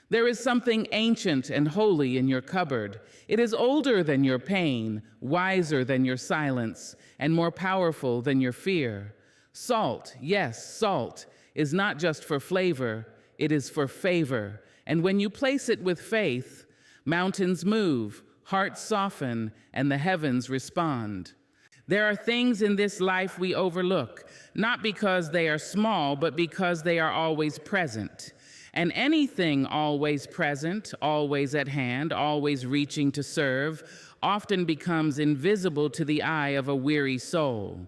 There is something ancient and holy in your cupboard. It is older than your pain, wiser than your silence, and more powerful than your fear. Salt, yes, salt, is not just for flavor, it is for favor. And when you place it with faith, mountains move, hearts soften, and the heavens respond. There are things in this life we overlook, not because they are small, but because they are always present. And anything always present, always at hand, always reaching to serve, often becomes invisible to the eye of a weary soul.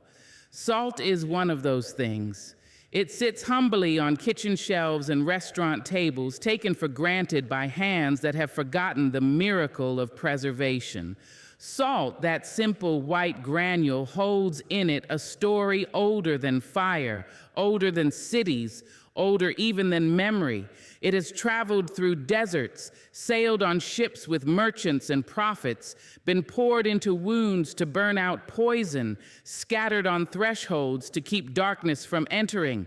Salt is one of those things. It sits humbly on kitchen shelves and restaurant tables, taken for granted by hands that have forgotten the miracle of preservation. Salt, that simple white granule, holds in it a story older than fire, older than cities, older even than memory. It has traveled through deserts, sailed on ships with merchants and prophets, been poured into wounds to burn out poison, scattered on thresholds to keep darkness from entering.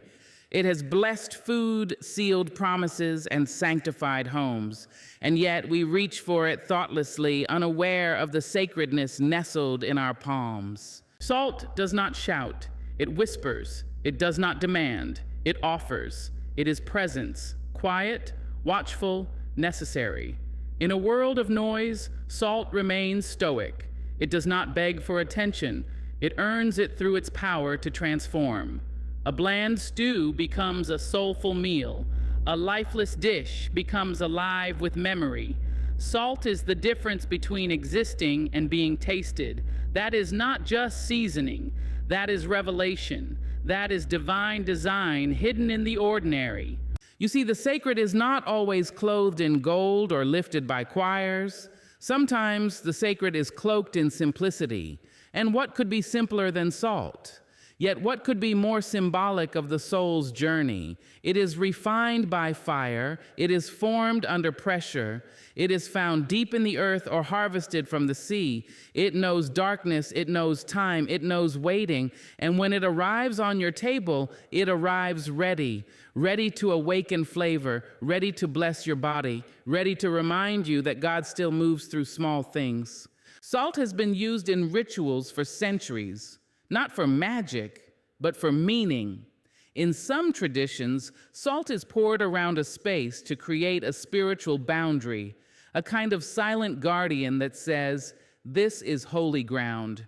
It has blessed food, sealed promises, and sanctified homes. And yet we reach for it thoughtlessly, unaware of the sacredness nestled in our palms. Salt does not shout, it whispers. It does not demand, it offers. It is presence, quiet, watchful, necessary. In a world of noise, salt remains stoic. It does not beg for attention. It earns it through its power to transform. A bland stew becomes a soulful meal. A lifeless dish becomes alive with memory. Salt is the difference between existing and being tasted. That is not just seasoning. That is revelation. That is divine design hidden in the ordinary. You see, the sacred is not always clothed in gold or lifted by choirs. Sometimes the sacred is cloaked in simplicity. And what could be simpler than salt? Yet what could be more symbolic of the soul's journey? It is refined by fire, it is formed under pressure, it is found deep in the earth or harvested from the sea. It knows darkness, it knows time, it knows waiting, and when it arrives on your table, it arrives ready, ready to awaken flavor, ready to bless your body, ready to remind you that God still moves through small things. Salt has been used in rituals for centuries. Not for magic, but for meaning. In some traditions, salt is poured around a space to create a spiritual boundary, a kind of silent guardian that says, "This is holy ground."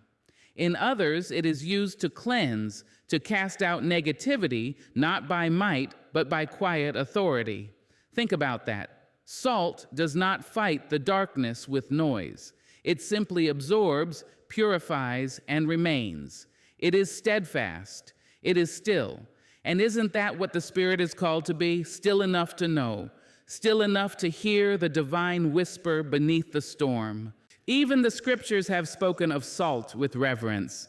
In others, it is used to cleanse, to cast out negativity, not by might, but by quiet authority. Think about that. Salt does not fight the darkness with noise. It simply absorbs, purifies, and remains. It is steadfast. It is still. And isn't that what the Spirit is called to be? Still enough to know. Still enough to hear the divine whisper beneath the storm. Even the scriptures have spoken of salt with reverence.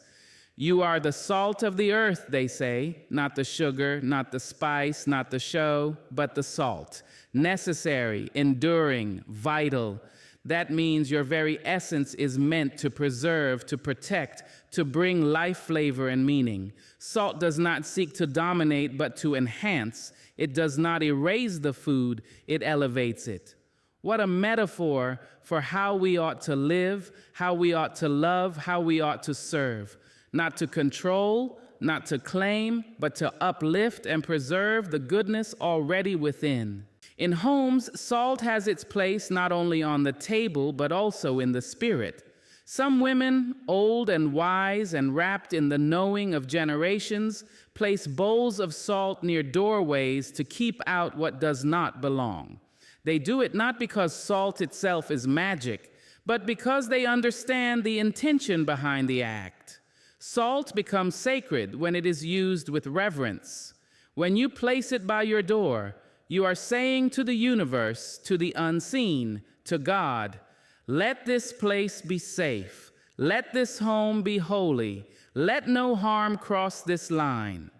You are the salt of the earth, they say, not the sugar, not the spice, not the show, but the salt. Necessary, enduring, vital. That means your very essence is meant to preserve, to protect, to bring life flavor and meaning. Salt does not seek to dominate, but to enhance. It does not erase the food, it elevates it. What a metaphor for how we ought to live, how we ought to love, how we ought to serve. Not to control, not to claim, but to uplift and preserve the goodness already within. In homes, salt has its place not only on the table, but also in the spirit. Some women, old and wise and wrapped in the knowing of generations, place bowls of salt near doorways to keep out what does not belong. They do it not because salt itself is magic, but because they understand the intention behind the act. Salt becomes sacred when it is used with reverence. When you place it by your door, you are saying to the universe, to the unseen, to God, let this place be safe. Let this home be holy. Let no harm cross this line.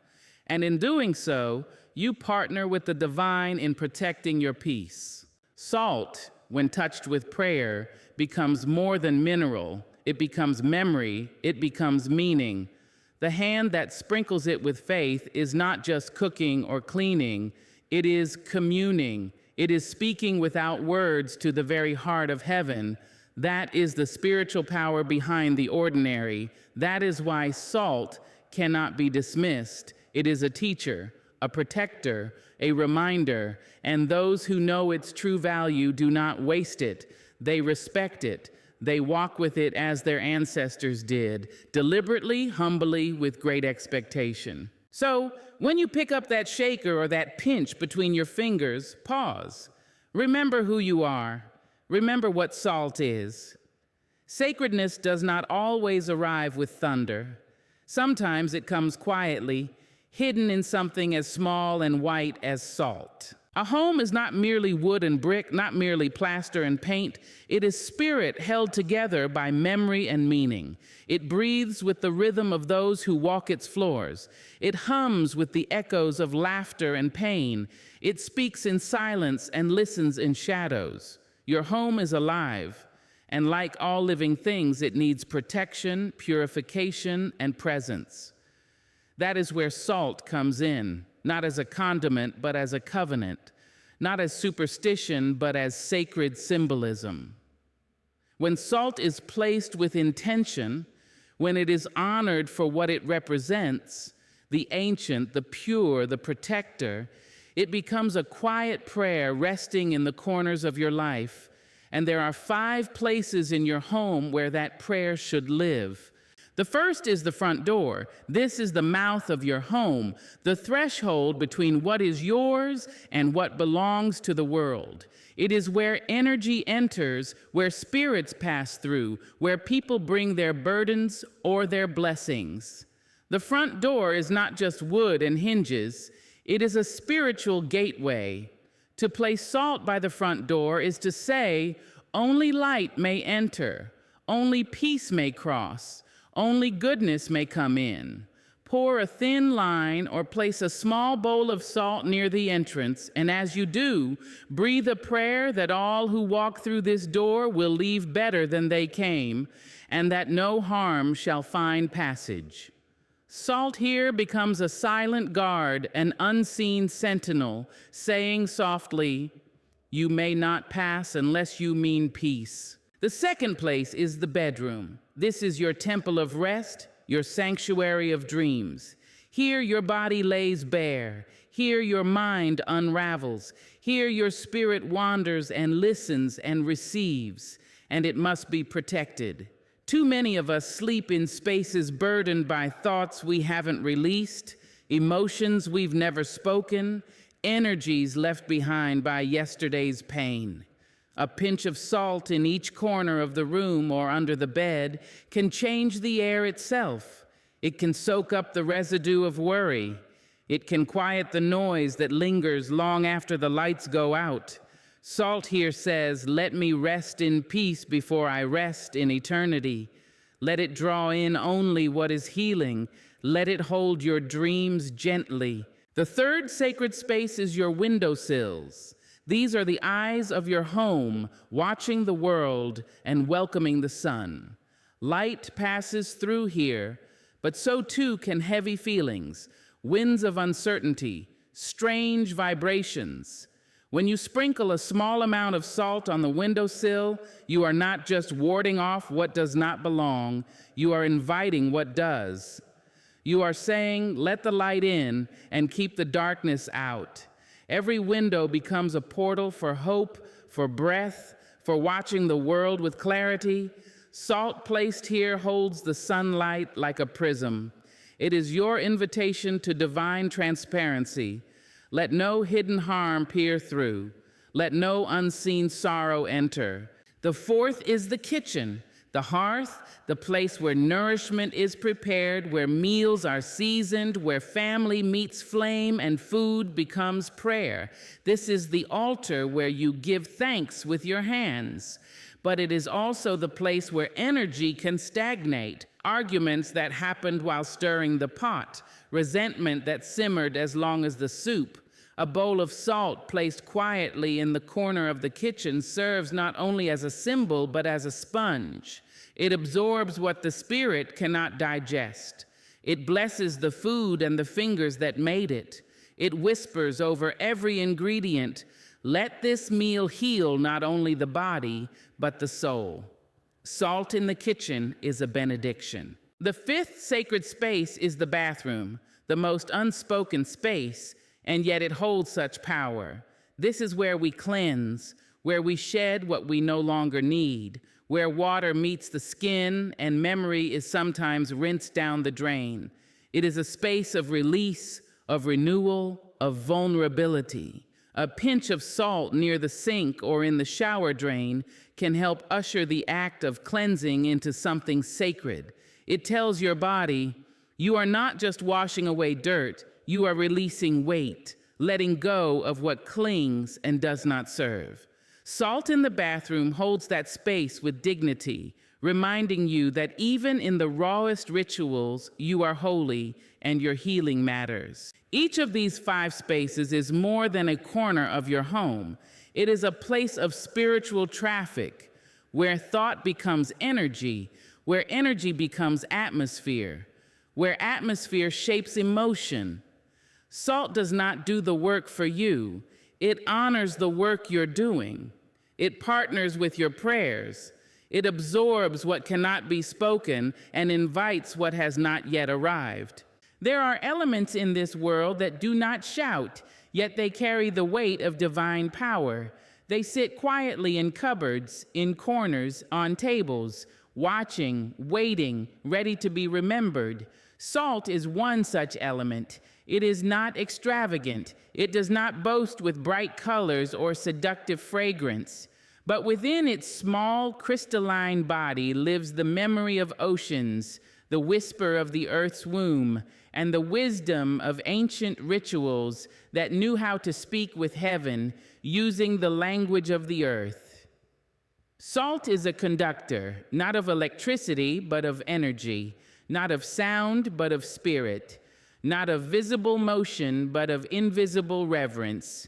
And in doing so, you partner with the divine in protecting your peace. Salt, when touched with prayer, becomes more than mineral. It becomes memory. It becomes meaning. The hand that sprinkles it with faith is not just cooking or cleaning. It is communing. It is speaking without words to the very heart of heaven. That is the spiritual power behind the ordinary. That is why salt cannot be dismissed. It is a teacher, a protector, a reminder, and those who know its true value do not waste it. They respect it. They walk with it as their ancestors did, deliberately, humbly, with great expectation. So, when you pick up that shaker or that pinch between your fingers, pause. Remember who you are. Remember what salt is. Sacredness does not always arrive with thunder. Sometimes it comes quietly, hidden in something as small and white as salt. A home is not merely wood and brick, not merely plaster and paint. It is spirit held together by memory and meaning. It breathes with the rhythm of those who walk its floors. It hums with the echoes of laughter and pain. It speaks in silence and listens in shadows. Your home is alive, and like all living things, it needs protection, purification, and presence. That is where salt comes in. Not as a condiment, but as a covenant. Not as superstition, but as sacred symbolism. When salt is placed with intention, when it is honored for what it represents, the ancient, the pure, the protector, it becomes a quiet prayer resting in the corners of your life. And there are 5 places in your home where that prayer should live. The first is the front door. This is the mouth of your home, the threshold between what is yours and what belongs to the world. It is where energy enters, where spirits pass through, where people bring their burdens or their blessings. The front door is not just wood and hinges. It is a spiritual gateway. To place salt by the front door is to say, only light may enter, only peace may cross, only goodness may come in. Pour a thin line or place a small bowl of salt near the entrance, and as you do, breathe a prayer that all who walk through this door will leave better than they came, and that no harm shall find passage. Salt here becomes a silent guard, an unseen sentinel, saying softly, "You may not pass unless you mean peace." The second place is the bedroom. This is your temple of rest, your sanctuary of dreams. Here your body lays bare. Here your mind unravels. Here your spirit wanders and listens and receives, and it must be protected. Too many of us sleep in spaces burdened by thoughts we haven't released, emotions we've never spoken, energies left behind by yesterday's pain. A pinch of salt in each corner of the room or under the bed can change the air itself. It can soak up the residue of worry. It can quiet the noise that lingers long after the lights go out. Salt here says, "Let me rest in peace before I rest in eternity." Let it draw in only what is healing. Let it hold your dreams gently. The third sacred space is your windowsills. These are the eyes of your home, watching the world and welcoming the sun. Light passes through here, but so too can heavy feelings, winds of uncertainty, strange vibrations. When you sprinkle a small amount of salt on the windowsill, you are not just warding off what does not belong, you are inviting what does. You are saying, "Let the light in and keep the darkness out." Every window becomes a portal for hope, for breath, for watching the world with clarity. Salt placed here holds the sunlight like a prism. It is your invitation to divine transparency. Let no hidden harm peer through. Let no unseen sorrow enter. The fourth is the kitchen, the hearth, the place where nourishment is prepared, where meals are seasoned, where family meets flame and food becomes prayer. This is the altar where you give thanks with your hands. But it is also the place where energy can stagnate, arguments that happened while stirring the pot, resentment that simmered as long as the soup. A bowl of salt placed quietly in the corner of the kitchen serves not only as a symbol, but as a sponge. It absorbs what the spirit cannot digest. It blesses the food and the fingers that made it. It whispers over every ingredient, Let this meal heal not only the body, but the soul. Salt in the kitchen is a benediction. The fifth sacred space is the bathroom, the most unspoken space, and yet it holds such power. This is where we cleanse, where we shed what we no longer need, where water meets the skin and memory is sometimes rinsed down the drain. It is a space of release, of renewal, of vulnerability. A pinch of salt near the sink or in the shower drain can help usher the act of cleansing into something sacred. It tells your body, you are not just washing away dirt, you are releasing weight, letting go of what clings and does not serve. Salt in the bathroom holds that space with dignity, reminding you that even in the rawest rituals, you are holy and your healing matters. Each of these 5 spaces is more than a corner of your home. It is a place of spiritual traffic, where thought becomes energy, where energy becomes atmosphere, where atmosphere shapes emotion. Salt does not do the work for you. It honors the work you're doing. It partners with your prayers. It absorbs what cannot be spoken and invites what has not yet arrived. There are elements in this world that do not shout, yet they carry the weight of divine power. They sit quietly in cupboards, in corners, on tables, watching, waiting, ready to be remembered. Salt is one such element. It is not extravagant. It does not boast with bright colors or seductive fragrance. But within its small, crystalline body lives the memory of oceans, the whisper of the earth's womb, and the wisdom of ancient rituals that knew how to speak with heaven using the language of the earth. Salt is a conductor, not of electricity, but of energy, not of sound, but of spirit, not of visible motion, but of invisible reverence.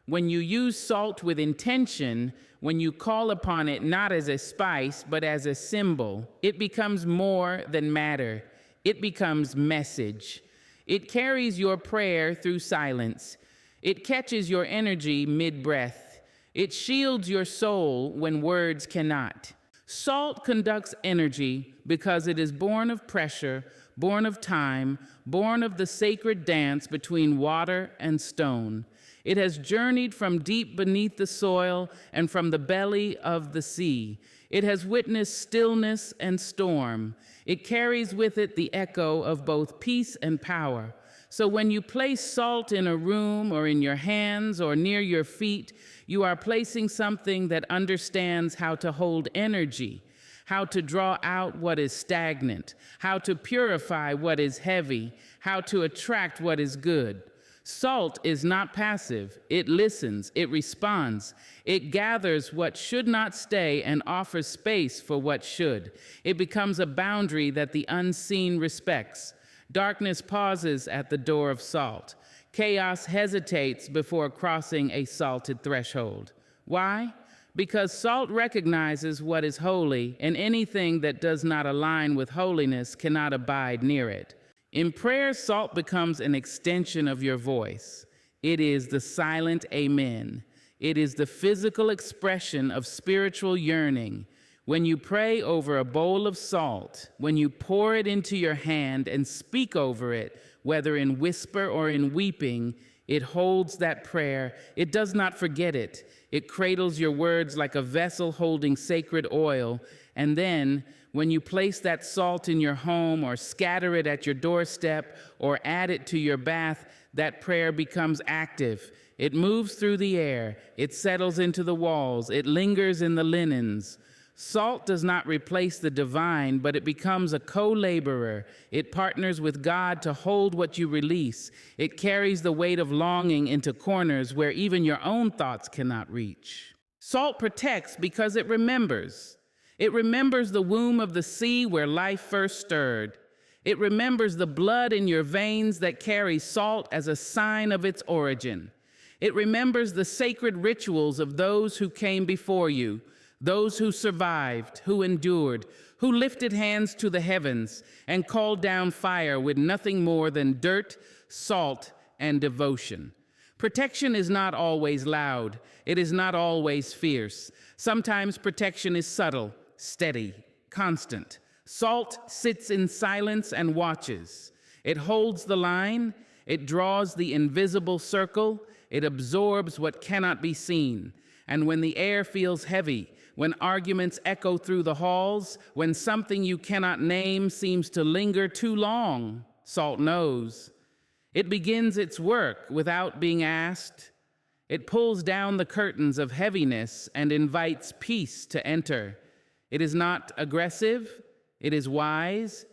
When you use salt with intention, when you call upon it not as a spice, but as a symbol, it becomes more than matter. It becomes message. It carries your prayer through silence. It catches your energy mid-breath. It shields your soul when words cannot. Salt conducts energy because it is born of pressure, born of time, born of the sacred dance between water and stone. It has journeyed from deep beneath the soil and from the belly of the sea. It has witnessed stillness and storm. It carries with it the echo of both peace and power. So when you place salt in a room or in your hands or near your feet, you are placing something that understands how to hold energy, how to draw out what is stagnant, how to purify what is heavy, how to attract what is good. Salt is not passive. It listens, it responds, it gathers what should not stay and offers space for what should. It becomes a boundary that the unseen respects. Darkness pauses at the door of salt. Chaos hesitates before crossing a salted threshold. Why? Because salt recognizes what is holy, and anything that does not align with holiness cannot abide near it. In prayer, salt becomes an extension of your voice. It is the silent amen. It is the physical expression of spiritual yearning. When you pray over a bowl of salt, when you pour it into your hand and speak over it, whether in whisper or in weeping, it holds that prayer. It does not forget it. It cradles your words like a vessel holding sacred oil. And then, when you place that salt in your home or scatter it at your doorstep or add it to your bath, that prayer becomes active. It moves through the air. It settles into the walls. It lingers in the linens. Salt does not replace the divine, but it becomes a co-laborer. It partners with God to hold what you release. It carries the weight of longing into corners where even your own thoughts cannot reach. Salt protects because it remembers. It remembers the womb of the sea where life first stirred. It remembers the blood in your veins that carries salt as a sign of its origin. It remembers the sacred rituals of those who came before you, those who survived, who endured, who lifted hands to the heavens and called down fire with nothing more than dirt, salt, and devotion. Protection is not always loud. It is not always fierce. Sometimes protection is subtle, steady, constant. Salt sits in silence and watches. It holds the line. It draws the invisible circle. It absorbs what cannot be seen. And when the air feels heavy, when arguments echo through the halls, when something you cannot name seems to linger too long, salt knows. It begins its work without being asked. It pulls down the curtains of heaviness and invites peace to enter. It is not aggressive. It is wise.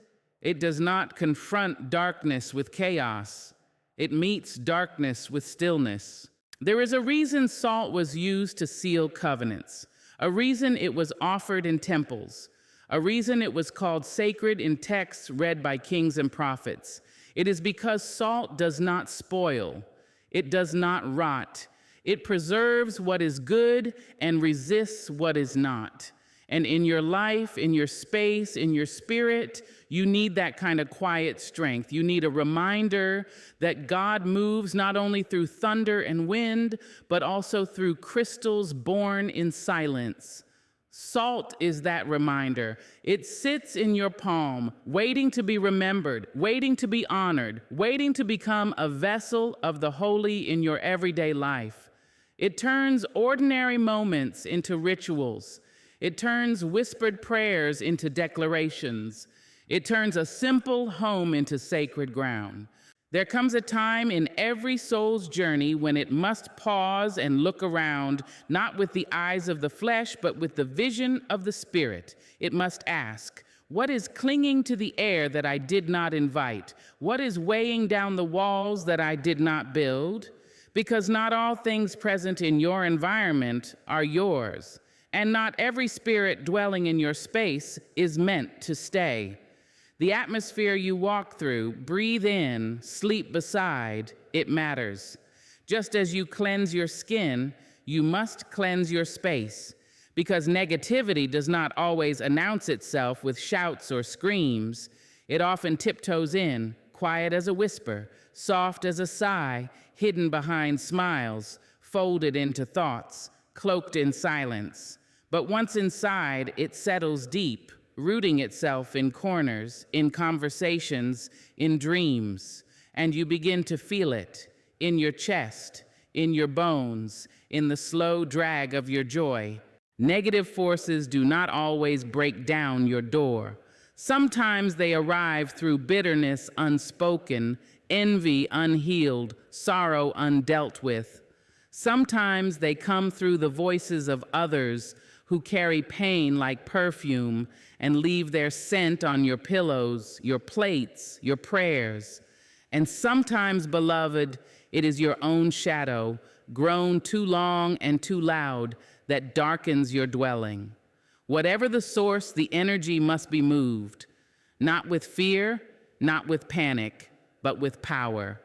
It does not confront darkness with chaos. It meets darkness with stillness. There is a reason salt was used to seal covenants, a reason it was offered in temples, a reason it was called sacred in texts read by kings and prophets. It is because salt does not spoil. It does not rot. It preserves what is good and resists what is not. And in your life, in your space, in your spirit, you need that kind of quiet strength. You need a reminder that God moves not only through thunder and wind, but also through crystals born in silence. Salt is that reminder. It sits in your palm, waiting to be remembered, waiting to be honored, waiting to become a vessel of the holy in your everyday life. It turns ordinary moments into rituals. It turns whispered prayers into declarations. It turns a simple home into sacred ground. There comes a time in every soul's journey when it must pause and look around, not with the eyes of the flesh, but with the vision of the Spirit. It must ask, what is clinging to the air that I did not invite? What is weighing down the walls that I did not build? Because not all things present in your environment are yours, and not every spirit dwelling in your space is meant to stay. The atmosphere you walk through, breathe in, sleep beside, it matters. Just as you cleanse your skin, you must cleanse your space, because negativity does not always announce itself with shouts or screams. It often tiptoes in, quiet as a whisper, soft as a sigh, hidden behind smiles, folded into thoughts, cloaked in silence. But once inside, it settles deep, rooting itself in corners, in conversations, in dreams, and you begin to feel it in your chest, in your bones, in the slow drag of your joy. Negative forces do not always break down your door. Sometimes they arrive through bitterness unspoken, envy unhealed, sorrow undealt with. Sometimes they come through the voices of others who carry pain like perfume and leave their scent on your pillows, your plates, your prayers. And sometimes, beloved, it is your own shadow, grown too long and too loud, that darkens your dwelling. Whatever the source, the energy must be moved, not with fear, not with panic, but with power,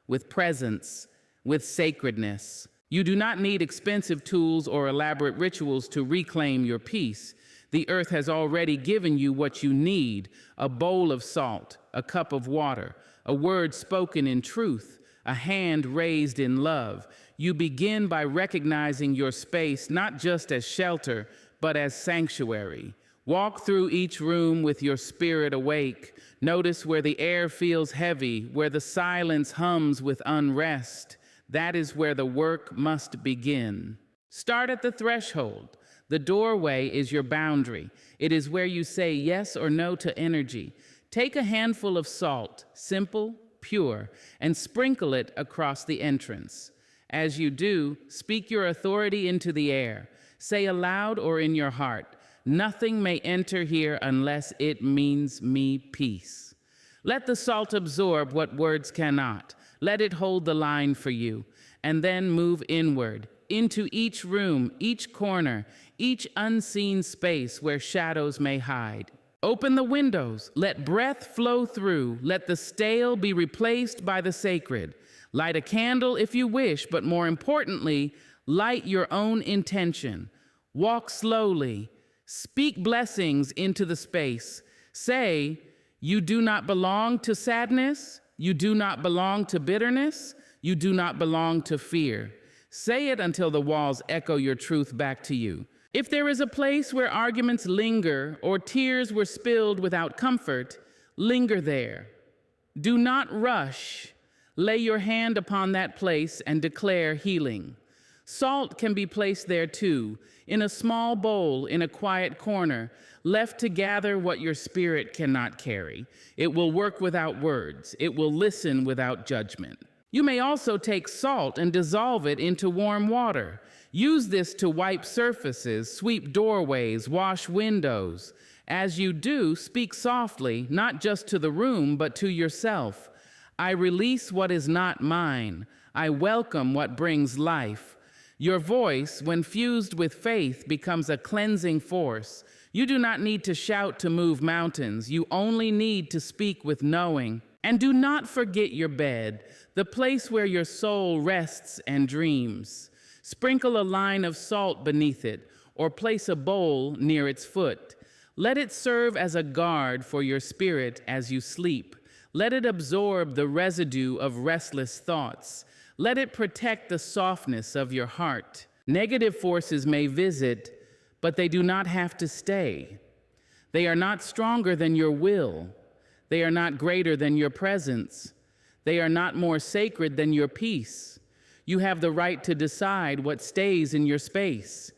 with presence, with sacredness. You do not need expensive tools or elaborate rituals to reclaim your peace. The earth has already given you what you need: a bowl of salt, a cup of water, a word spoken in truth, a hand raised in love. You begin by recognizing your space not just as shelter, but as sanctuary. Walk through each room with your spirit awake. Notice where the air feels heavy, where the silence hums with unrest. That is where the work must begin. Start at the threshold. The doorway is your boundary. It is where you say yes or no to energy. Take a handful of salt, simple, pure, and sprinkle it across the entrance. As you do, speak your authority into the air. Say aloud or in your heart, nothing may enter here unless it means me peace. Let the salt absorb what words cannot. Let it hold the line for you, and then move inward, into each room, each corner, each unseen space where shadows may hide. Open the windows, let breath flow through, let the stale be replaced by the sacred. Light a candle if you wish, but more importantly, light your own intention. Walk slowly, speak blessings into the space. Say, you do not belong to sadness. You do not belong to bitterness. You do not belong to fear. Say it until the walls echo your truth back to you. If there is a place where arguments linger or tears were spilled without comfort, linger there. Do not rush. Lay your hand upon that place and declare healing. Salt can be placed there too, in a small bowl in a quiet corner, left to gather what your spirit cannot carry. It will work without words. It will listen without judgment. You may also take salt and dissolve it into warm water. Use this to wipe surfaces, sweep doorways, wash windows. As you do, speak softly, not just to the room, but to yourself. I release what is not mine. I welcome what brings life. Your voice, when fused with faith, becomes a cleansing force. You do not need to shout to move mountains. You only need to speak with knowing. And do not forget your bed, the place where your soul rests and dreams. Sprinkle a line of salt beneath it, or place a bowl near its foot. Let it serve as a guard for your spirit as you sleep. Let it absorb the residue of restless thoughts. Let it protect the softness of your heart. Negative forces may visit, but they do not have to stay. They are not stronger than your will. They are not greater than your presence. They are not more sacred than your peace. You have the right to decide what stays in your space.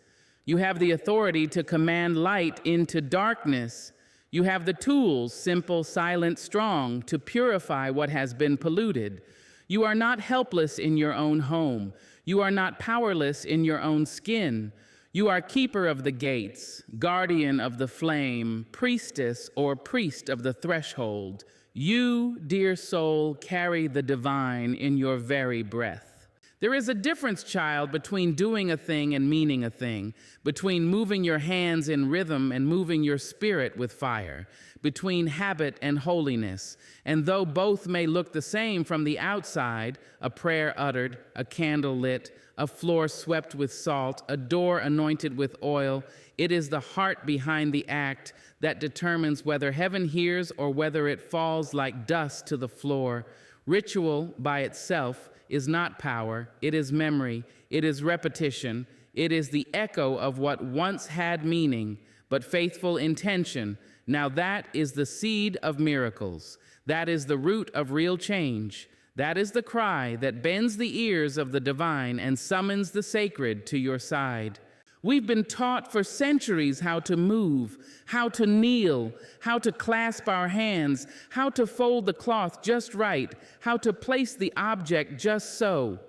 You have the authority to command light into darkness. You have the tools, simple, silent, strong, to purify what has been polluted. You are not helpless in your own home. You are not powerless in your own skin. You are keeper of the gates, guardian of the flame, priestess or priest of the threshold. You, dear soul, carry the divine in your very breath. There is a difference, child, between doing a thing and meaning a thing, between moving your hands in rhythm and moving your spirit with fire, between habit and holiness. And though both may look the same from the outside, a prayer uttered, a candle lit, a floor swept with salt, a door anointed with oil, it is the heart behind the act that determines whether heaven hears or whether it falls like dust to the floor. Ritual by itself is not power, it is memory, it is repetition, it is the echo of what once had meaning, but faithful intention. Now that is the seed of miracles. That is the root of real change. That is the cry that bends the ears of the divine and summons the sacred to your side. We've been taught for centuries how to move, how to kneel, how to clasp our hands, how to fold the cloth just right, how to place the object just so.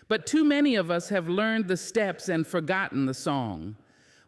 But too many of us have learned the steps and forgotten the song.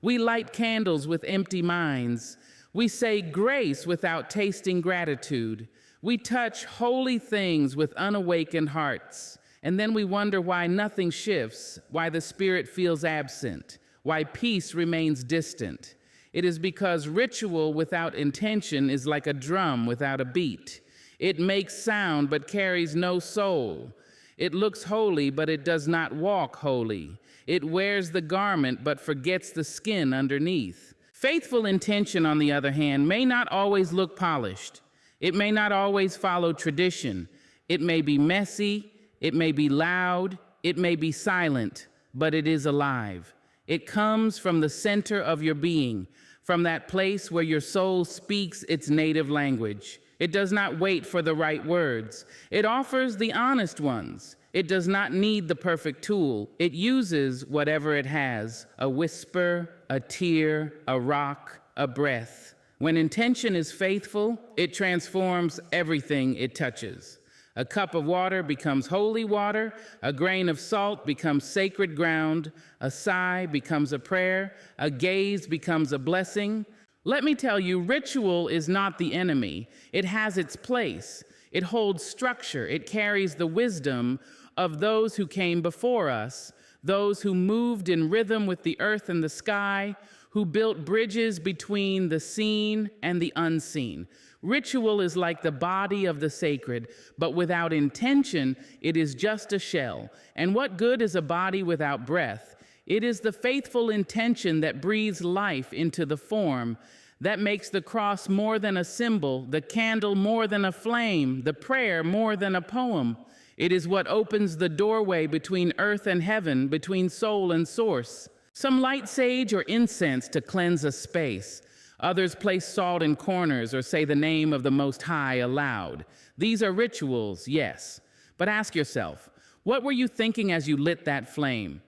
We light candles with empty minds. We say grace without tasting gratitude. We touch holy things with unawakened hearts. And then we wonder why nothing shifts, why the spirit feels absent, why peace remains distant. It is because ritual without intention is like a drum without a beat. It makes sound but carries no soul. It looks holy, but it does not walk holy. It wears the garment but forgets the skin underneath. Faithful intention, on the other hand, may not always look polished. It may not always follow tradition. It may be messy, it may be loud, it may be silent, but it is alive. It comes from the center of your being, from that place where your soul speaks its native language. It does not wait for the right words. It offers the honest ones. It does not need the perfect tool. It uses whatever it has, a whisper, a tear, a rock, a breath. When intention is faithful, it transforms everything it touches. A cup of water becomes holy water, a grain of salt becomes sacred ground, a sigh becomes a prayer, a gaze becomes a blessing. Let me tell you, ritual is not the enemy. It has its place. It holds structure. It carries the wisdom of those who came before us, those who moved in rhythm with the earth and the sky, who built bridges between the seen and the unseen. Ritual is like the body of the sacred, but without intention, it is just a shell. And what good is a body without breath? It is the faithful intention that breathes life into the form, that makes the cross more than a symbol, the candle more than a flame, the prayer more than a poem. It is what opens the doorway between earth and heaven, between soul and source. Some light sage or incense to cleanse a space. Others place salt in corners or say the name of the Most High aloud. These are rituals, yes. But ask yourself, what were you thinking as you lit that flame?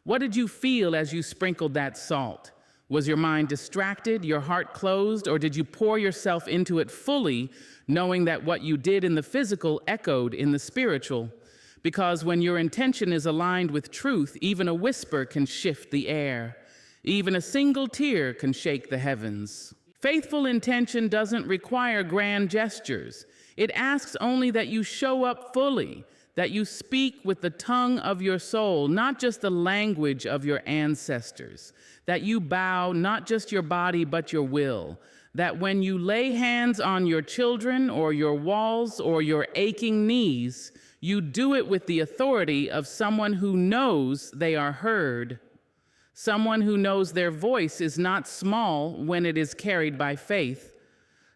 What did you feel as you sprinkled that salt? Was your mind distracted, your heart closed, or did you pour yourself into it fully, knowing that what you did in the physical echoed in the spiritual? Because when your intention is aligned with truth, even a whisper can shift the air. Even a single tear can shake the heavens. Faithful intention doesn't require grand gestures. It asks only that you show up fully, that you speak with the tongue of your soul, not just the language of your ancestors, that you bow not just your body but your will, that when you lay hands on your children or your walls or your aching knees, you do it with the authority of someone who knows they are heard, someone who knows their voice is not small when it is carried by faith,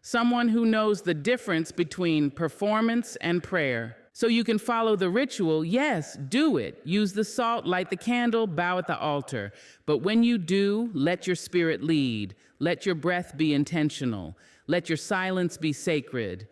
someone who knows the difference between performance and prayer. So you can follow the ritual, yes, do it. Use the salt, light the candle, bow at the altar. But when you do, let your spirit lead. Let your breath be intentional. Let your silence be sacred.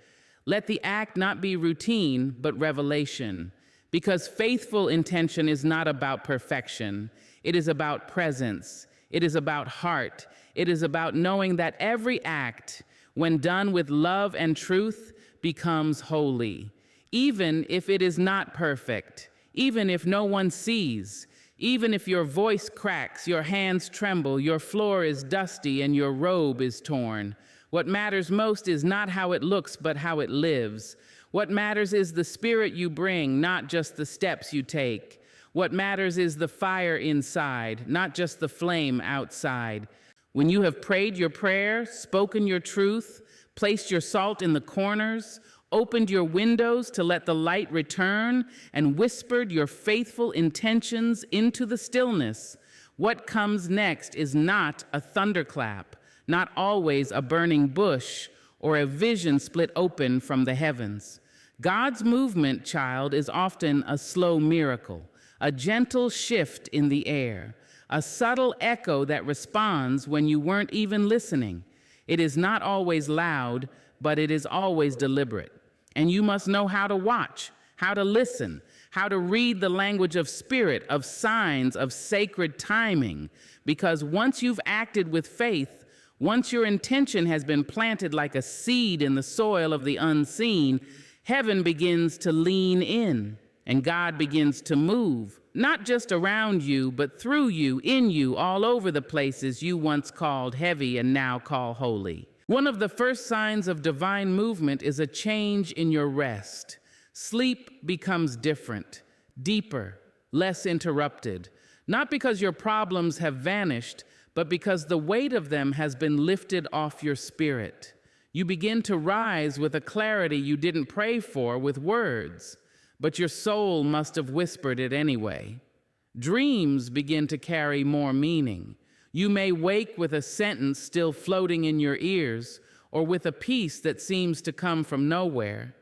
Let the act not be routine, but revelation. Because faithful intention is not about perfection. It is about presence. It is about heart. It is about knowing that every act, when done with love and truth, becomes holy. Even if it is not perfect, even if no one sees, even if your voice cracks, your hands tremble, your floor is dusty, and your robe is torn. What matters most is not how it looks, but how it lives. What matters is the spirit you bring, not just the steps you take. What matters is the fire inside, not just the flame outside. When you have prayed your prayer, spoken your truth, placed your salt in the corners, opened your windows to let the light return, and whispered your faithful intentions into the stillness, what comes next is not a thunderclap, not always a burning bush or a vision split open from the heavens. God's movement, child, is often a slow miracle, a gentle shift in the air, a subtle echo that responds when you weren't even listening. It is not always loud, but it is always deliberate. And you must know how to watch, how to listen, how to read the language of spirit, of signs, of sacred timing. Because once you've acted with faith, once your intention has been planted like a seed in the soil of the unseen, heaven begins to lean in, and God begins to move, not just around you, but through you, in you, all over the places you once called heavy and now call holy. One of the first signs of divine movement is a change in your rest. Sleep becomes different, deeper, less interrupted, not because your problems have vanished, but because the weight of them has been lifted off your spirit. You begin to rise with a clarity you didn't pray for with words, but your soul must have whispered it anyway. Dreams begin to carry more meaning. You may wake with a sentence still floating in your ears, or with a peace that seems to come from nowhere.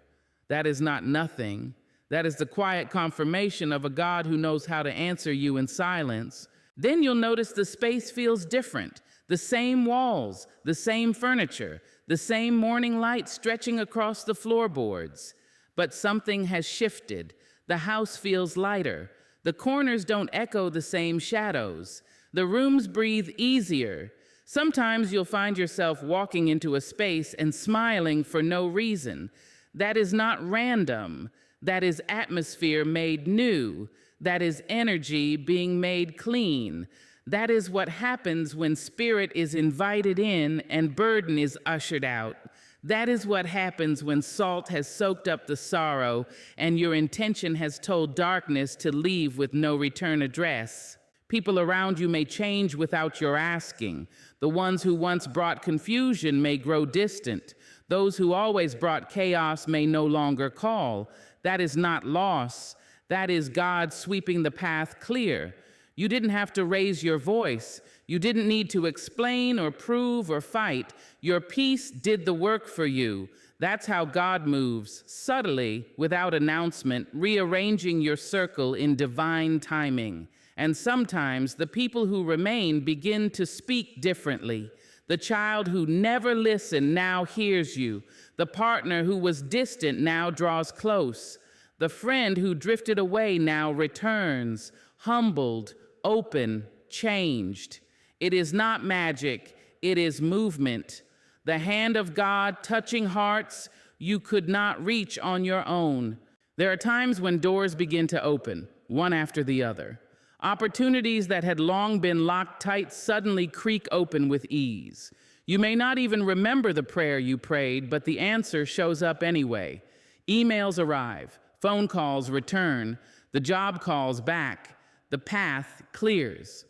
That is not nothing. That is the quiet confirmation of a God who knows how to answer you in silence. Then you'll notice the space feels different. The same walls, the same furniture, the same morning light stretching across the floorboards. But something has shifted. The house feels lighter. The corners don't echo the same shadows. The rooms breathe easier. Sometimes you'll find yourself walking into a space and smiling for no reason. That is not random. That is atmosphere made new. That is energy being made clean. That is what happens when spirit is invited in and burden is ushered out. That is what happens when salt has soaked up the sorrow and your intention has told darkness to leave with no return address. People around you may change without your asking. The ones who once brought confusion may grow distant. Those who always brought chaos may no longer call. That is not loss. That is God sweeping the path clear. You didn't have to raise your voice. You didn't need to explain or prove or fight. Your peace did the work for you. That's how God moves, subtly, without announcement, rearranging your circle in divine timing. And sometimes the people who remain begin to speak differently. The child who never listened now hears you. The partner who was distant now draws close. The friend who drifted away now returns, humbled, open, changed. It is not magic, it is movement. The hand of God touching hearts you could not reach on your own. There are times when doors begin to open, one after the other. Opportunities that had long been locked tight suddenly creak open with ease. You may not even remember the prayer you prayed, but the answer shows up anyway. Emails arrive, phone calls return, the job calls back, the path clears.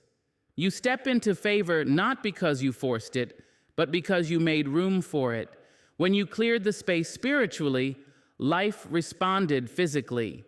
You step into favor not because you forced it, but because you made room for it. When you cleared the space spiritually, life responded physically.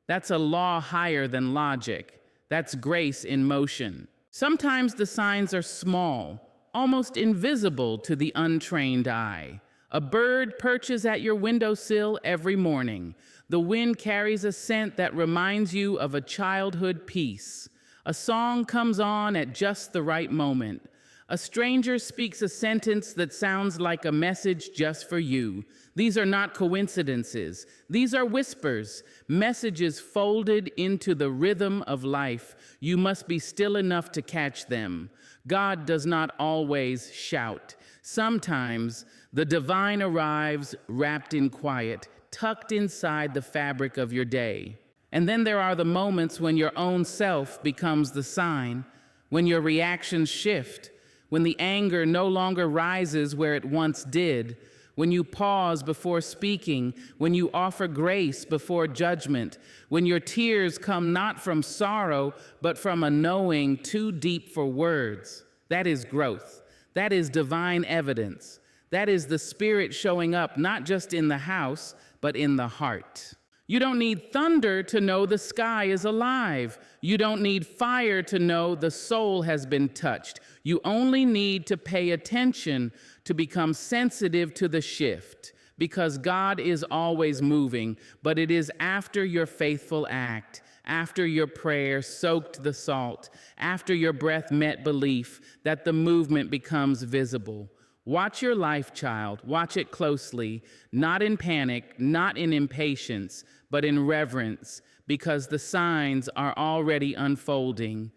That's a law higher than logic. That's grace in motion. Sometimes the signs are small, almost invisible to the untrained eye. A bird perches at your windowsill every morning. The wind carries a scent that reminds you of a childhood peace. A song comes on at just the right moment. A stranger speaks a sentence that sounds like a message just for you. These are not coincidences. These are whispers, messages folded into the rhythm of life. You must be still enough to catch them. God does not always shout. Sometimes the divine arrives wrapped in quiet, tucked inside the fabric of your day. And then there are the moments when your own self becomes the sign, when your reactions shift, when the anger no longer rises where it once did, when you pause before speaking, when you offer grace before judgment, when your tears come not from sorrow, but from a knowing too deep for words. That is growth. That is divine evidence. That is the Spirit showing up not just in the house, but in the heart. You don't need thunder to know the sky is alive. You don't need fire to know the soul has been touched. You only need to pay attention to become sensitive to the shift, because God is always moving, but it is after your faithful act, after your prayer soaked the salt, after your breath met belief, that the movement becomes visible. Watch your life, child. Watch it closely, not in panic, not in impatience, but in reverence, because the signs are already unfolding.